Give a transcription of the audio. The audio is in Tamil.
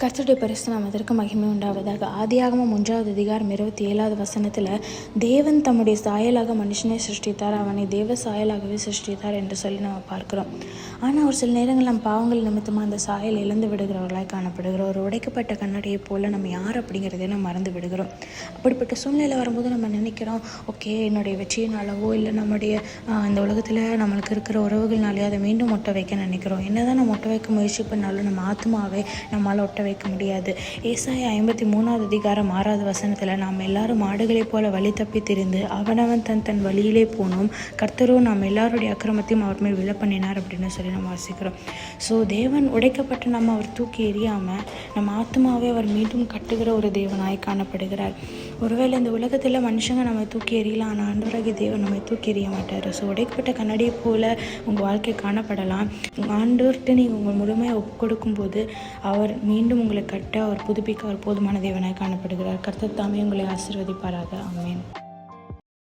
கர்த்தருடைய பரிசு நாமத்திற்கு மகிமை உண்டாவதாக. ஆதியாகமம் 1 அதிகாரம் 27 வசனத்தில் தேவன் தம்முடைய சாயலாக மனுஷனை சிருஷ்டித்தார், அவனை தேவ சாயலாகவே சிருஷ்டித்தார் என்று சொல்லி நம்ம பார்க்கிறோம். ஆனால் ஒரு சில நேரங்கள் நம்ம பாவங்கள் நிமித்தமாக அந்த சாயல் இழந்து விடுகிறவர்களாக காணப்படுகிறோம். ஒரு உடைக்கப்பட்ட கண்ணாடியை போல் நம்ம யார் அப்படிங்கிறதே நம்ம மறந்து விடுகிறோம். அப்படிப்பட்ட சூழ்நிலை வரும்போது நம்ம நினைக்கிறோம், ஓகே, என்னுடைய வெற்றியினாலவோ இல்லை நம்முடைய இந்த உலகத்தில் நம்மளுக்கு இருக்கிற உறவுகள்னாலே அதை மீண்டும் ஒட்ட வைக்க நினைக்கிறோம். என்னதான் நம்ம ஒட்ட வைக்க முயற்சி பண்ணாலும் நம்ம ஆத்மாவே நம்மளால் ஒட்ட வைக்க முடியாது. ஏசாயா 53 அதிகாரம் 6 வசனத்தில் நாம் எல்லாரும் மாடுகளைப் போல வழி தப்பி திரிந்து அவனவன் தன் வழியிலே போனோம், கர்த்தரோ நாம் எல்லாருடைய அக்கிரமத்தையும் அவர் மேல் விழ பண்ணினார் அப்படின்னு சொல்லி நம்ம வாசிக்கிறோம். ஸோ தேவன் உடைக்கப்பட்டு நம்ம அவர் தூக்கி எறியாமல் நம்ம ஆத்மாவே அவர் மீண்டும் கட்டுகிற ஒரு தேவனாய் காணப்படுகிறார். ஒருவேளை இந்த உலகத்தில் மனுஷங்க நம்ம தூக்கி எறியலாம், ஆனால் ஆண்டவராகிய தேவன் நம்ம தூக்கி எறிய மாட்டார். ஸோ உடைக்கப்பட்ட கண்ணாடியை போல் உங்கள் வாழ்க்கை காணப்படலாம். ஆண்டவர்கிட்ட நீங்கள் உங்கள் முழுமையை ஒப்பு கொடுக்கும்போது அவர் மீண்டும் உங்களை கட்ட, அவர் புதுப்பிக்க அவர் போதுமான தேவனாய் காணப்படுகிறார். கர்த்தர் தாமே உங்களை ஆசீர்வதிப்பாராக. ஆமென்.